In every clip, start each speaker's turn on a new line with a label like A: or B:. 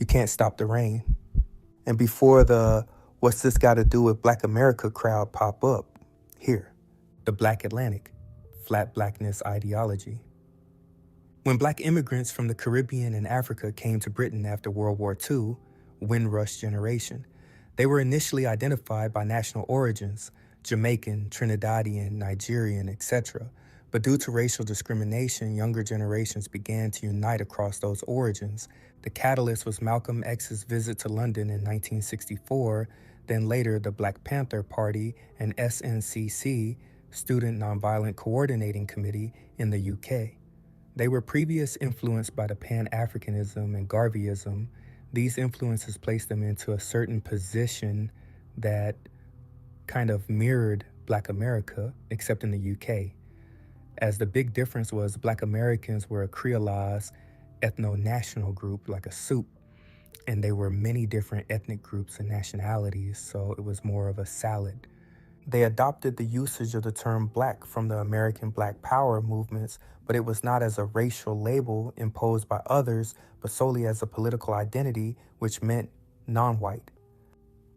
A: can't stop the rain. And before the "what's this got to do with Black America" crowd pop up, here, the Black Atlantic, flat blackness ideology. When Black immigrants from the Caribbean and Africa came to Britain after World War II, Windrush generation, they were initially identified by national origins, Jamaican, Trinidadian, Nigerian, etc. But due to racial discrimination, younger generations began to unite across those origins. The catalyst was Malcolm X's visit to London in 1964, then later the Black Panther Party and SNCC, Student Nonviolent Coordinating Committee, in the UK. They were previously influenced by the Pan-Africanism and Garveyism. These influences placed them into a certain position that kind of mirrored Black America, except in the UK. As the big difference was Black Americans were a creolized ethno-national group, like a soup, and they were many different ethnic groups and nationalities, so it was more of a salad. They adopted the usage of the term Black from the American Black Power movements, but it was not as a racial label imposed by others, but solely as a political identity, which meant non-white.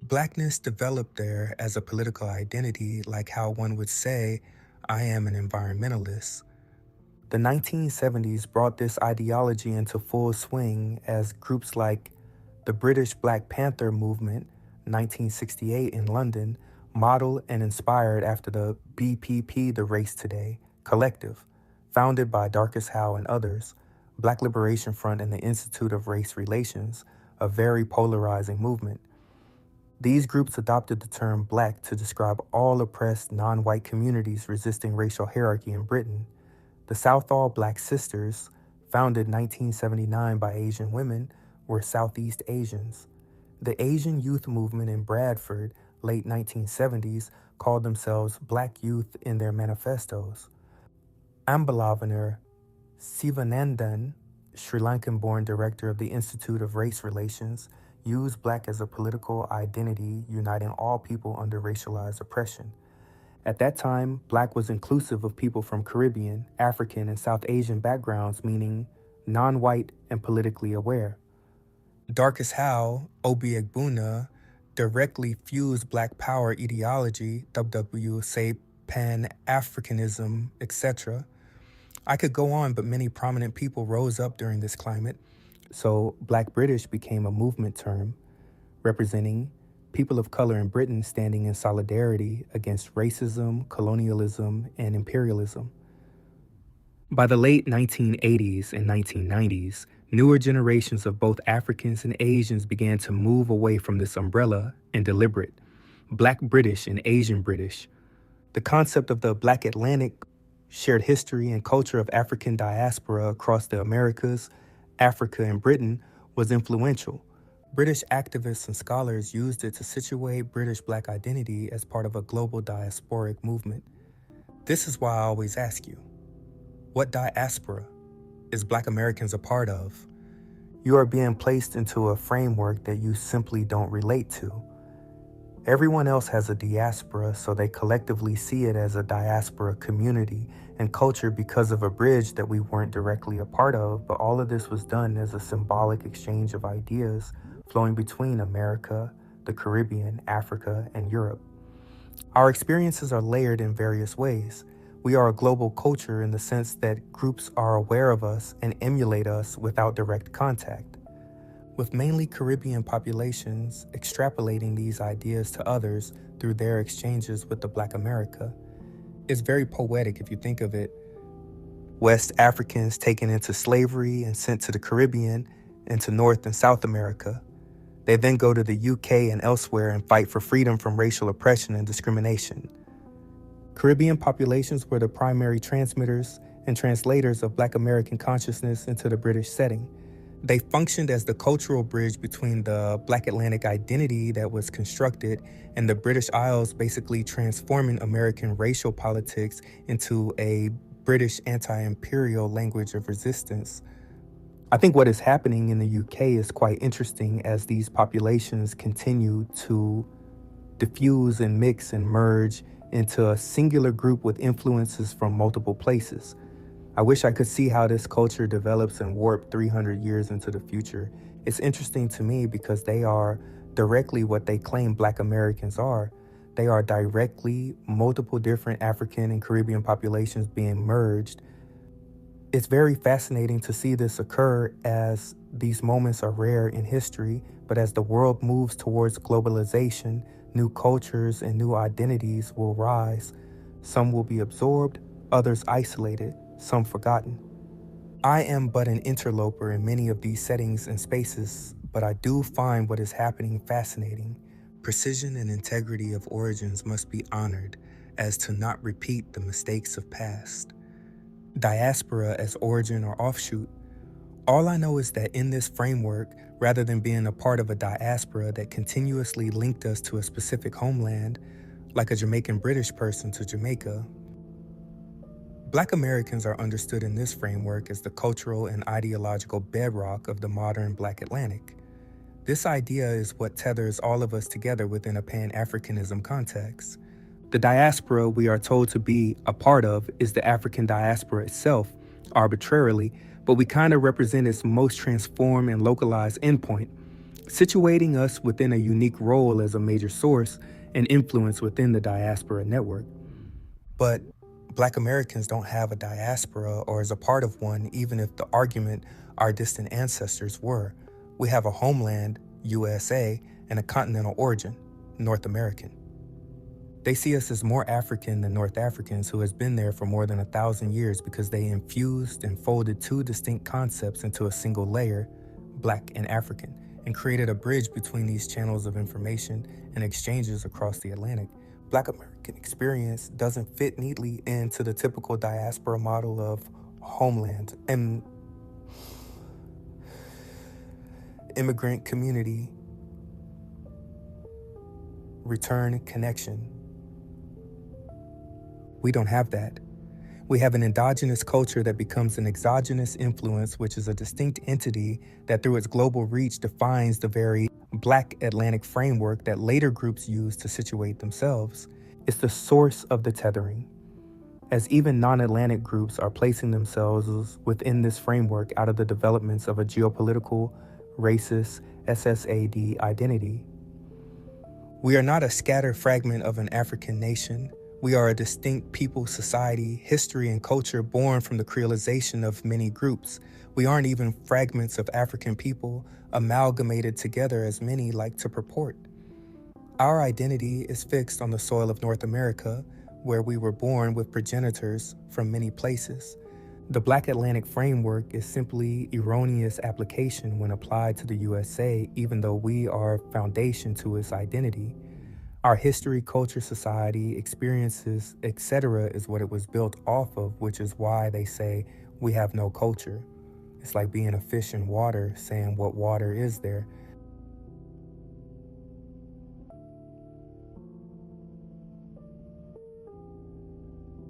A: Blackness developed there as a political identity, like how one would say, "I am an environmentalist." The 1970s brought this ideology into full swing as groups like the British Black Panther movement, 1968 in London, modeled and inspired after the BPP, the Race Today collective, founded by Darcus Howe and others, Black Liberation Front and the Institute of Race Relations, a very polarizing movement. These groups adopted the term Black to describe all oppressed non-white communities resisting racial hierarchy in Britain. The Southall Black Sisters, founded 1979 by Asian women, were Southeast Asians. The Asian youth movement in Bradford, late 1970s, called themselves Black Youth in their manifestos. Ambalavana Sivanandan, Sri Lankan-born director of the Institute of Race Relations, used Black as a political identity uniting all people under racialized oppression. At that time, Black was inclusive of people from Caribbean, African, and South Asian backgrounds, meaning non-white and politically aware. Darcus Howe, Obi Egbuna, directly fused Black power ideology, say Pan-Africanism, etc. I could go on, but many prominent people rose up during this climate. So Black British became a movement term, representing people of color in Britain standing in solidarity against racism, colonialism, and imperialism. By the late 1980s and 1990s, newer generations of both Africans and Asians began to move away from this umbrella and deliberate Black British and Asian British. The concept of the Black Atlantic shared history and culture of African diaspora across the Americas, Africa, and Britain was influential. British activists and scholars used it to situate British Black identity as part of a global diasporic movement. This is why I always ask you, what diaspora is Black Americans a part of? You are being placed into a framework that you simply don't relate to. Everyone else has a diaspora, so they collectively see it as a diaspora community and culture because of a bridge that we weren't directly a part of, but all of this was done as a symbolic exchange of ideas flowing between America, the Caribbean, Africa, and Europe. Our experiences are layered in various ways. We are a global culture in the sense that groups are aware of us and emulate us without direct contact. With mainly Caribbean populations extrapolating these ideas to others through their exchanges with the Black America. It's very poetic if you think of it. West Africans taken into slavery and sent to the Caribbean and to North and South America. They then go to the UK and elsewhere and fight for freedom from racial oppression and discrimination. Caribbean populations were the primary transmitters and translators of Black American consciousness into the British setting. They functioned as the cultural bridge between the Black Atlantic identity that was constructed and the British Isles, basically transforming American racial politics into a British anti-imperial language of resistance. I think what is happening in the UK is quite interesting as these populations continue to diffuse and mix and merge into a singular group with influences from multiple places. I wish I could see how this culture develops and warp 300 years into the future It's interesting to me because they are directly what they claim Black Americans are. They are directly multiple different African and Caribbean populations being merged. It's very fascinating to see this occur as these moments are rare in history, but as the world moves towards globalization, new cultures and new identities will rise. Some will be absorbed, others isolated, some forgotten. I am but an interloper in many of these settings and spaces, but I do find what is happening fascinating. Precision and integrity of origins must be honored as to not repeat the mistakes of past. Diaspora as origin or offshoot. All I know is that in this framework, rather than being a part of a diaspora that continuously linked us to a specific homeland, like a Jamaican British person to Jamaica, Black Americans are understood in this framework as the cultural and ideological bedrock of the modern Black Atlantic. This idea is what tethers all of us together within a Pan-Africanism context. The diaspora we are told to be a part of is the African diaspora itself, arbitrarily, but we kind of represent its most transformed and localized endpoint, situating us within a unique role as a major source and influence within the diaspora network. But Black Americans don't have a diaspora or is a part of one, even if the argument our distant ancestors were. We have a homeland, USA, and a continental origin, North American. They see us as more African than North Africans who has been there for more than 1,000 years because they infused and folded two distinct concepts into a single layer, Black and African, and created a bridge between these channels of information and exchanges across the Atlantic. Black American experience doesn't fit neatly into the typical diaspora model of homeland and immigrant community, return connection. We don't have that. We have an endogenous culture that becomes an exogenous influence, which is a distinct entity that through its global reach defines the very Black Atlantic framework that later groups use to situate themselves. It's the source of the tethering, as even non-Atlantic groups are placing themselves within this framework out of the developments of a geopolitical, racist, SSAD identity. We are not a scattered fragment of an African nation. We are a distinct people, society, history, and culture born from the creolization of many groups. We aren't even fragments of African people amalgamated together as many like to purport. Our identity is fixed on the soil of North America, where we were born with progenitors from many places. The Black Atlantic framework is simply erroneous application when applied to the USA, even though we are foundation to its identity. Our history, culture, society, experiences, etc. is what it was built off of, which is why they say we have no culture. It's like being a fish in water, saying what water is there.